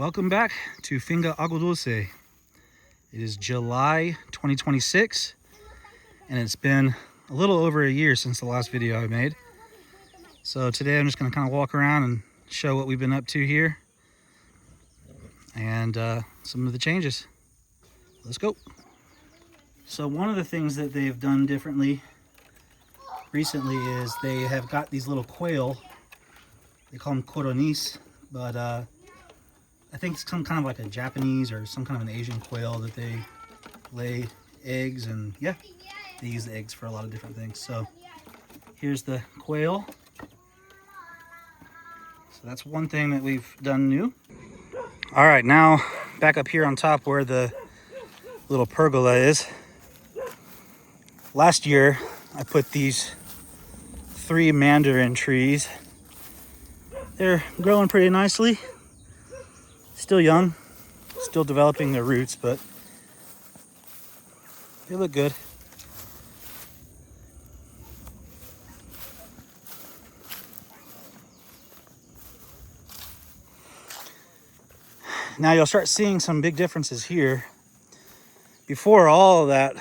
Welcome back to Finca Agua Dulce. It is July 2026 and it's been a little over a year since the last video I made. So today I'm just going to kind of walk around and show what we've been up to here and some of the changes. Let's go. So one of the things that they've done differently recently is they have got these little quail. They call them coronis, but I think it's some kind of like a Japanese or some kind of an Asian quail that they lay eggs, and yeah, they use the eggs for a lot of different things. So here's the quail. So that's one thing that we've done new. All right, now back up here on top where the little pergola is. Last year I put these 3 mandarin trees. They're growing pretty nicely. Still young, still developing their roots, but they look good. Now you'll start seeing some big differences here. Before, all of that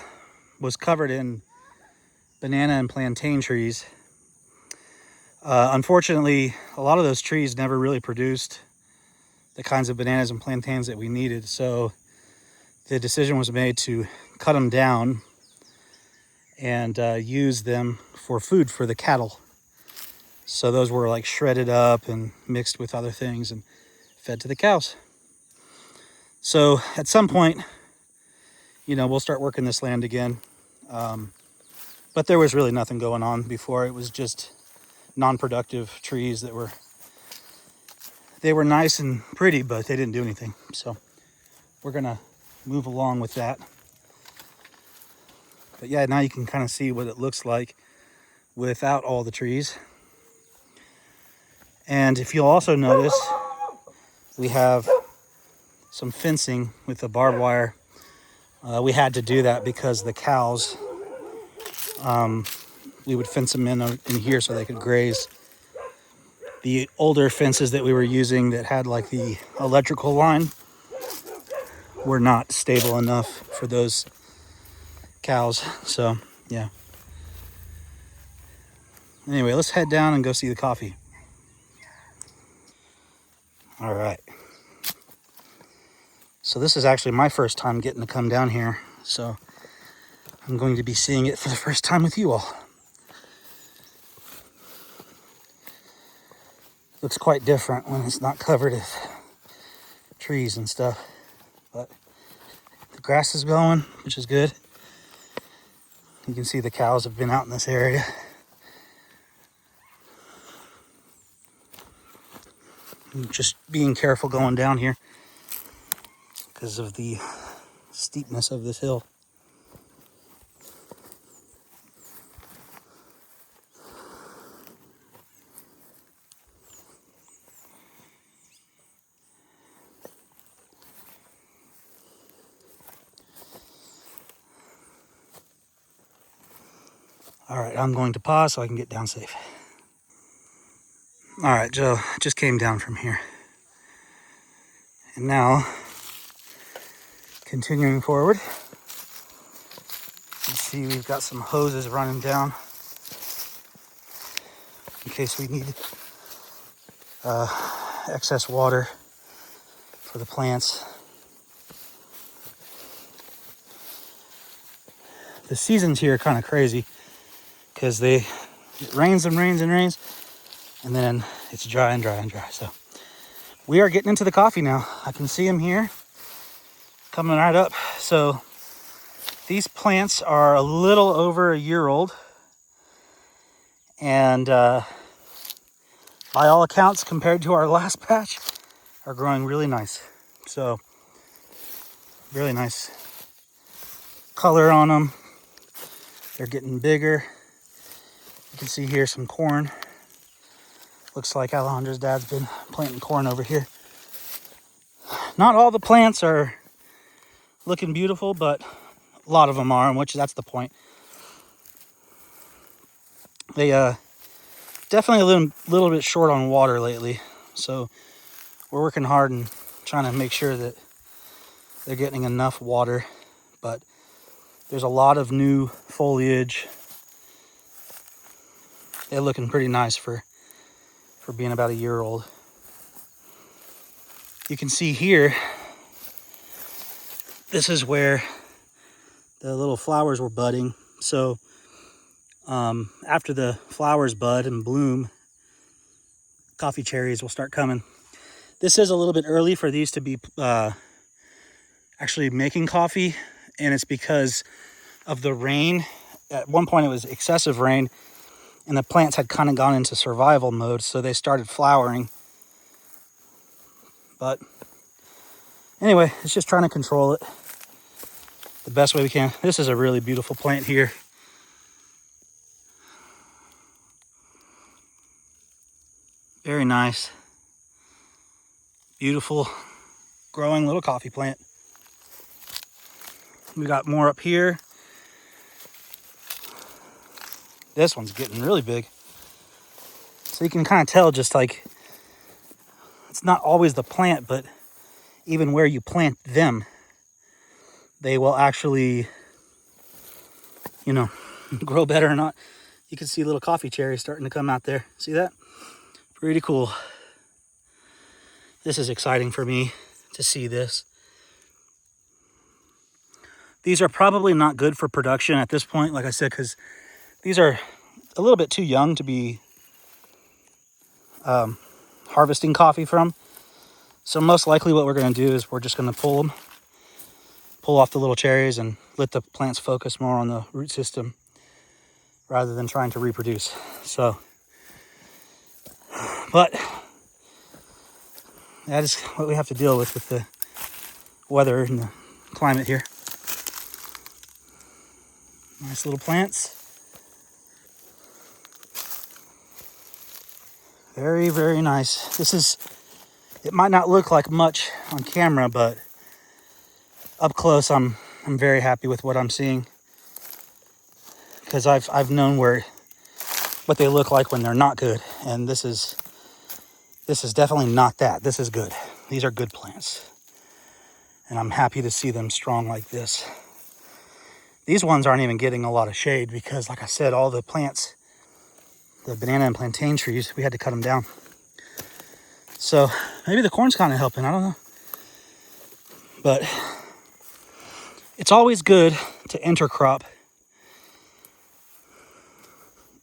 was covered in banana and plantain trees. Unfortunately, a lot of those trees never really produced the kinds of bananas and plantains that we needed. So the decision was made to cut them down and use them for food for the cattle. So those were like shredded up and mixed with other things and fed to the cows. So at some point, you know, we'll start working this land again. But there was really nothing going on before. It was just non-productive trees that were nice and pretty, but they didn't do anything. So we're gonna move along with that. But yeah, now you can kind of see what it looks like without all the trees. And if you'll also notice, we have some fencing with the barbed wire. We had to do that because the cows, we would fence them in here so they could graze. The older fences that we were using that had like the electrical line were not stable enough for those cows. So yeah. Anyway, let's head down and go see the coffee. All right. So this is actually my first time getting to come down here. So I'm going to be seeing it for the first time with you all. Looks quite different when it's not covered with trees and stuff. But the grass is going, which is good. You can see the cows have been out in this area. I'm just being careful going down here because of the steepness of this hill. All right, I'm going to pause so I can get down safe. All right, Joe, just came down from here. And now, continuing forward, you see we've got some hoses running down in case we need excess water for the plants. The seasons here are kind of crazy because it rains and rains and rains, and then it's dry and dry and dry. So we are getting into the coffee now. I can see them here coming right up. So these plants are a little over a year old, and by all accounts, compared to our last batch, are growing really nice. So really nice color on them. They're getting bigger. You can see here some corn. Looks like Alejandra's dad's been planting corn over here. Not all the plants are looking beautiful, but a lot of them are, and that's the point. They definitely a little bit short on water lately, so we're working hard and trying to make sure that they're getting enough water, but there's a lot of new foliage. They're looking pretty nice for being about a year old. You can see here, this is where the little flowers were budding. So after the flowers bud and bloom, coffee cherries will start coming. This is a little bit early for these to be actually making coffee, and it's because of the rain. At one point it was excessive rain, and the plants had kind of gone into survival mode, so they started flowering. But anyway, it's just trying to control it the best way we can. This is a really beautiful plant here. Very nice. Beautiful growing little coffee plant. We got more up here. This one's getting really big. So you can kind of tell, just like, it's not always the plant, but even where you plant them, they will actually, you know, grow better or not. You can see little coffee cherries starting to come out there. See that? Pretty cool. This is exciting for me to see this. These are probably not good for production at this point, like I said, because these are a little bit too young to be harvesting coffee from. So most likely what we're going to do is we're just going to pull off the little cherries and let the plants focus more on the root system rather than trying to reproduce. So, but that is what we have to deal with the weather and the climate here. Nice little plants. Very, very nice. This is, it might not look like much on camera, but up close, I'm very happy with what I'm seeing, because I've known what they look like when they're not good, and this is definitely not that. This is good. These are good plants, and I'm happy to see them strong like this. These ones aren't even getting a lot of shade because, like I said, all the plants, the banana and plantain trees, we had to cut them down. So maybe the corn's kind of helping. I don't know. But it's always good to intercrop.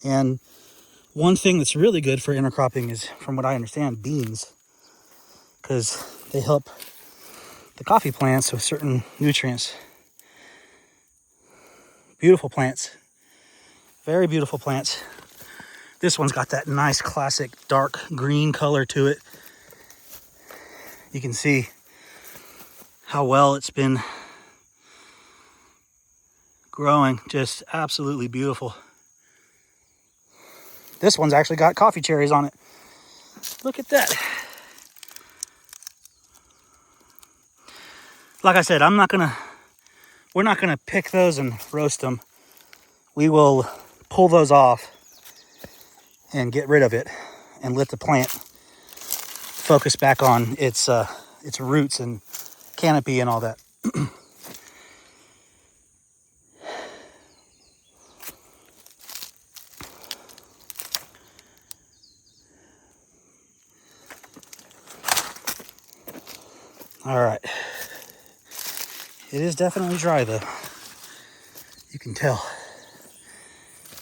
And one thing that's really good for intercropping is, from what I understand, beans, because they help the coffee plants with certain nutrients. Beautiful plants. Very beautiful plants. This one's got that nice classic dark green color to it. You can see how well it's been growing. Just absolutely beautiful. This one's actually got coffee cherries on it. Look at that. Like I said, we're not gonna pick those and roast them. We will pull those off and get rid of it and let the plant focus back on its roots and canopy and all that. All right. It is definitely dry though. You can tell.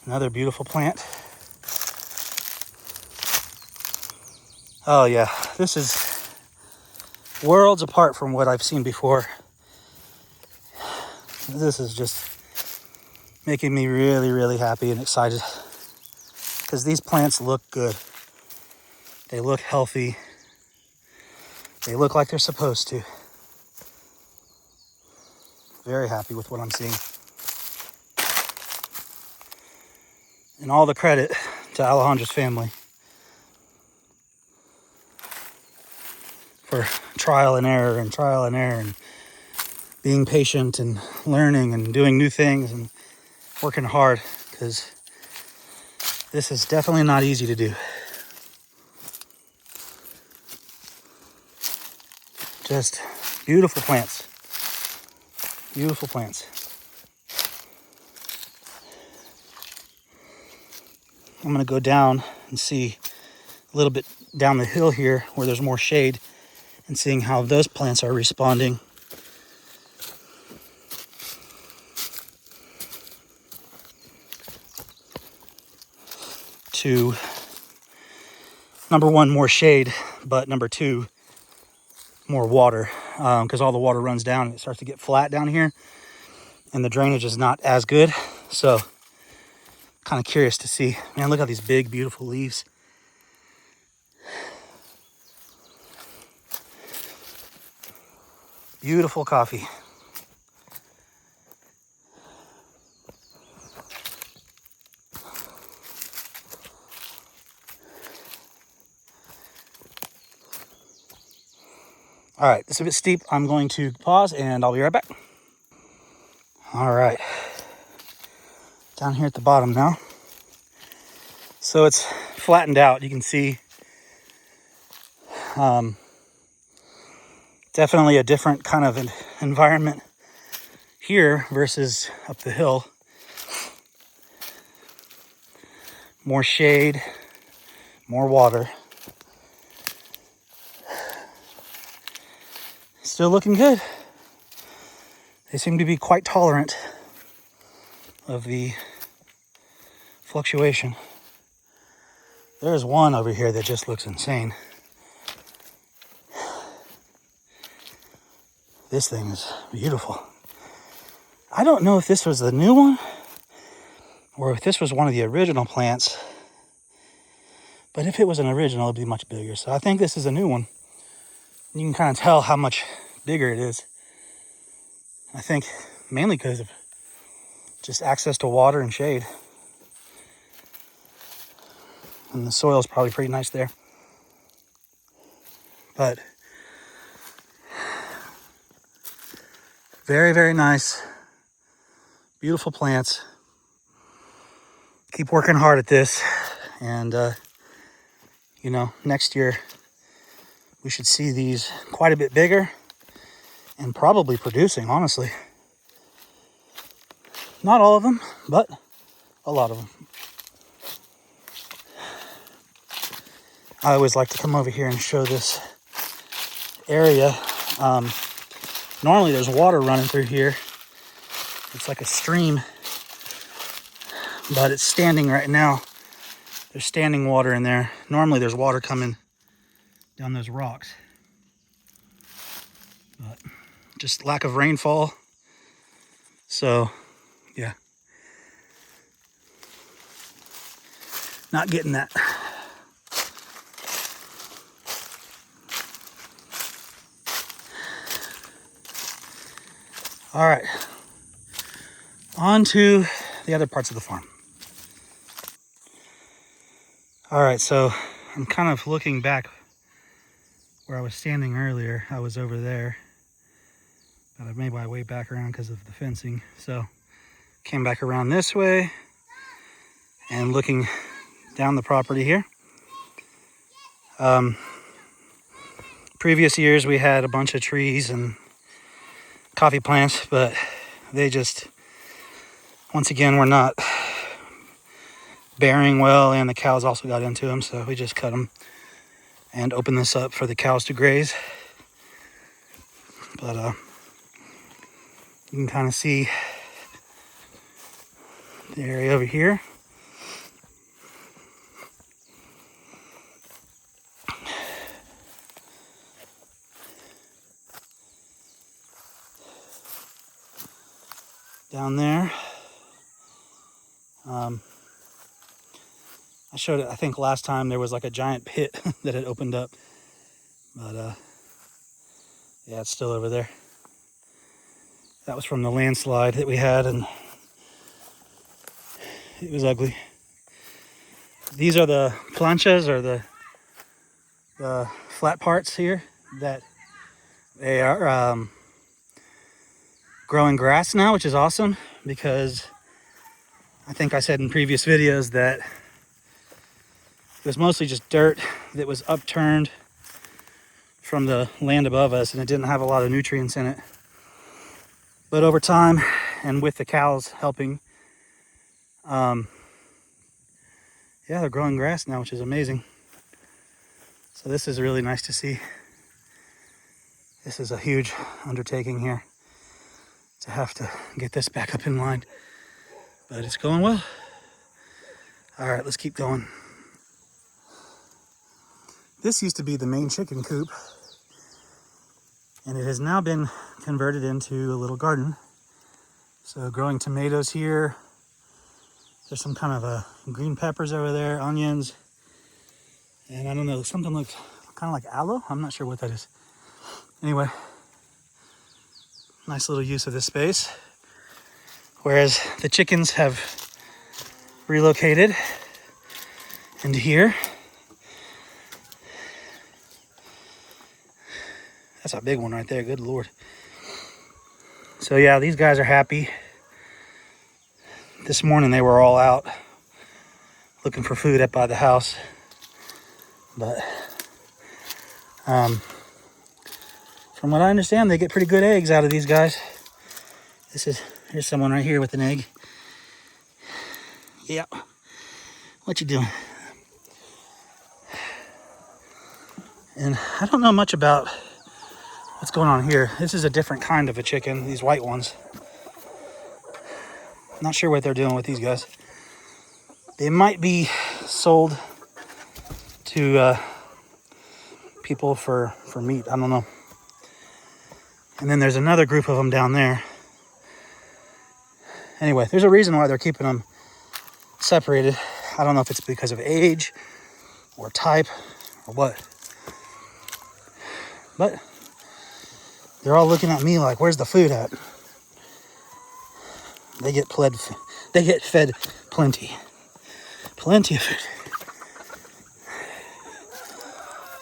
Another beautiful plant. Oh yeah, this is worlds apart from what I've seen before. This is just making me really, really happy and excited, because these plants look good. They look healthy. They look like they're supposed to. Very happy with what I'm seeing. And all the credit to Alejandra's family for trial and error and being patient and learning and doing new things and working hard, because this is definitely not easy to do. Just beautiful plants. Beautiful plants. I'm gonna go down and see a little bit down the hill here where there's more shade and seeing how those plants are responding. To number one, more shade, but number two, more water, because all the water runs down and it starts to get flat down here and the drainage is not as good. So kind of curious to see. Man, look at these big beautiful leaves. Beautiful coffee. All right, it's a bit steep. I'm going to pause and I'll be right back. All right, down here at the bottom now. So it's flattened out. You can see definitely a different kind of an environment here versus up the hill. More shade, more water. Still looking good. They seem to be quite tolerant of the fluctuation. There's one over here that just looks insane. This thing is beautiful. I don't know if this was the new one or if this was one of the original plants. But if it was an original, it'd be much bigger. So I think this is a new one. You can kind of tell how much bigger it is. I think mainly because of just access to water and shade. And the soil is probably pretty nice there. But very, very nice. Beautiful plants. Keep working hard at this. And, you know, next year we should see these quite a bit bigger and probably producing, honestly. Not all of them, but a lot of them. I always like to come over here and show this area. Normally there's water running through here. It's like a stream, but it's standing right now. There's standing water in there. Normally there's water coming down those rocks. But just lack of rainfall. So, yeah. Not getting that. All right. On to the other parts of the farm. All right, so I'm kind of looking back where I was standing earlier. I was over there, but I've made my way back around because of the fencing. So came back around this way and looking down the property here. Previous years we had a bunch of trees and coffee plants, but they just, once again, were not bearing well, and the cows also got into them, so we just cut them and opened this up for the cows to graze. But you can kind of see the area over here. Down there. I showed it, I think last time there was like a giant pit that had opened up. But yeah, it's still over there. That was from the landslide that we had, and it was ugly. These are the planchas, or the flat parts here, that they are growing grass now, which is awesome, because I think I said in previous videos that it was mostly just dirt that was upturned from the land above us, and it didn't have a lot of nutrients in it. But over time, and with the cows helping, yeah, they're growing grass now, which is amazing. So this is really nice to see. This is a huge undertaking here to have to get this back up in line, but it's going well. All right, let's keep going. This used to be the main chicken coop, and it has now been converted into a little garden. So growing tomatoes here. There's some kind of green peppers over there, onions, and I don't know, something looks kind of like aloe. I'm not sure what that is. Anyway, nice little use of this space. Whereas the chickens have relocated into here. That's a big one right there, good Lord. So yeah, these guys are happy. This morning they were all out looking for food up by the house. But from what I understand, they get pretty good eggs out of these guys. Here's someone right here with an egg. Yeah. What you doing? And I don't know much about what's going on here. This is a different kind of a chicken, these white ones. Not sure what they're doing with these guys. They might be sold to people for meat. I don't know. And then there's another group of them down there. Anyway, there's a reason why they're keeping them separated. I don't know if it's because of age or type or what. But they're all looking at me like, where's the food at? They get fed plenty. Plenty of food.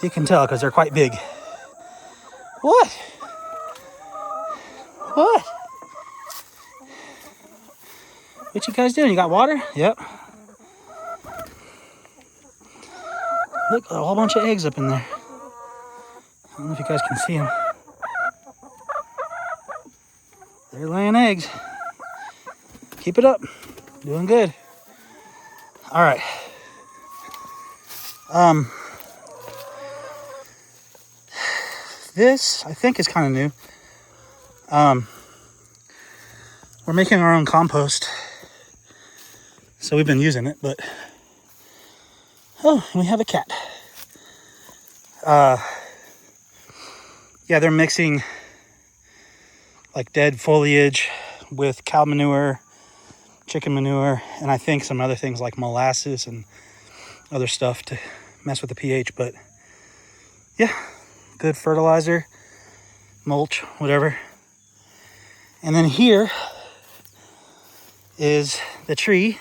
You can tell because they're quite big. What? What? What you guys doing? You got water? Yep. Look, a whole bunch of eggs up in there. I don't know if you guys can see them. They're laying eggs. Keep it up. Doing good. All right. This, I think, is kind of new. We're making our own compost. So we've been using it, but... Oh, we have a cat. Yeah, they're mixing like dead foliage with cow manure, chicken manure, and I think some other things like molasses and other stuff to mess with the pH. But yeah, good fertilizer, mulch, whatever. And then here is the tree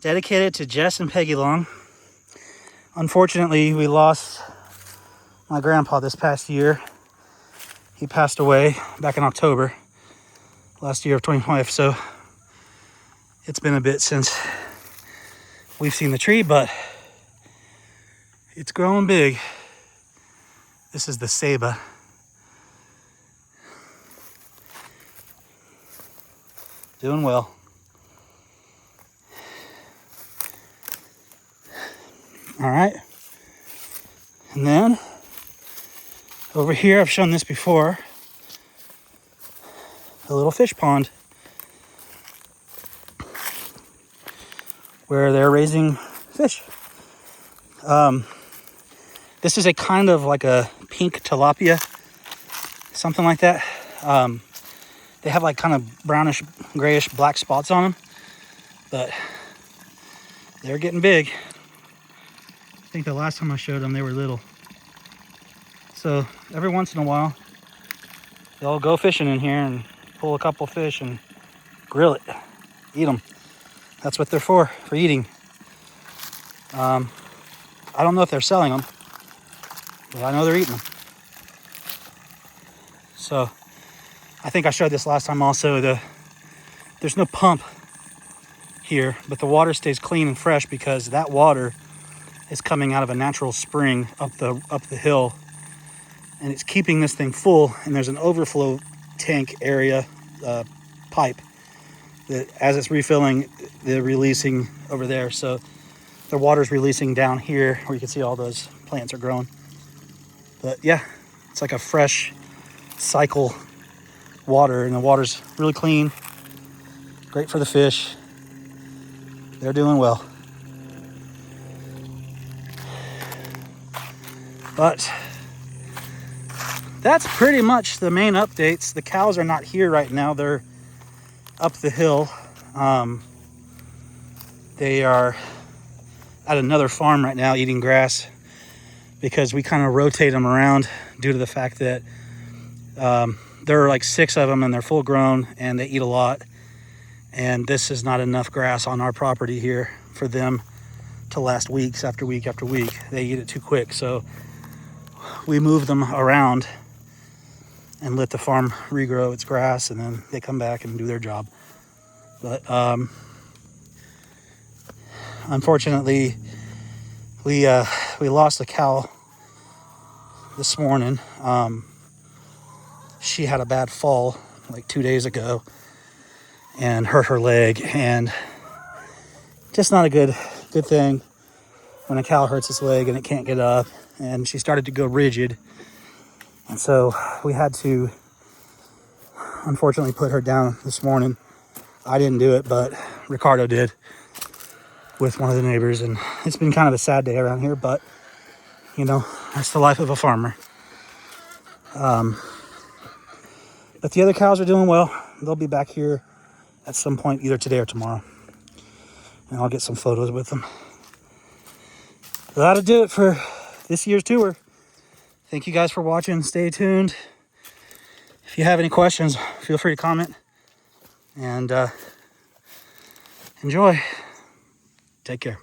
dedicated to Jess and Peggy Long. Unfortunately, we lost my grandpa this past year. He passed away back in October, last year of 2025. So it's been a bit since we've seen the tree, but it's growing big. This is the ceiba. Doing well. All right. And then over here, I've shown this before, a little fish pond where they're raising fish. This is a kind of like a pink tilapia, something like that. They have like kind of brownish, grayish, black spots on them, but they're getting big. I think the last time I showed them, they were little. So every once in a while, they'll go fishing in here and pull a couple fish and grill it, eat them. That's what they're for eating. I don't know if they're selling them, but I know they're eating them. So I think I showed this last time also. There's no pump here, but the water stays clean and fresh because that water is coming out of a natural spring up the hill and it's keeping this thing full. And there's an overflow tank area, pipe, that as it's refilling, they're releasing over there. So the water's releasing down here where you can see all those plants are growing. But yeah, it's like a fresh cycle water, and the water's really clean, great for the fish. They're doing well. But that's pretty much the main updates. The cows are not here right now. They're up the hill. They are at another farm right now eating grass, because we kind of rotate them around due to the fact that there are like 6 of them and they're full grown and they eat a lot. And this is not enough grass on our property here for them to last weeks after week after week. They eat it too quick. So we move them around and let the farm regrow its grass, and then they come back and do their job. But unfortunately, we lost a cow this morning. She had a bad fall like 2 days ago and hurt her leg, and just not a good thing when a cow hurts its leg and it can't get up. And she started to go rigid, and so we had to unfortunately put her down this morning. I didn't do it, but Ricardo did with one of the neighbors, and it's been kind of a sad day around here, but you know, that's the life of a farmer. But the other cows are doing well. They'll be back here at some point, either today or tomorrow, and I'll get some photos with them. So that'll do it for this year's tour. Thank you guys for watching. Stay tuned. If you have any questions, feel free to comment, and enjoy. Take care.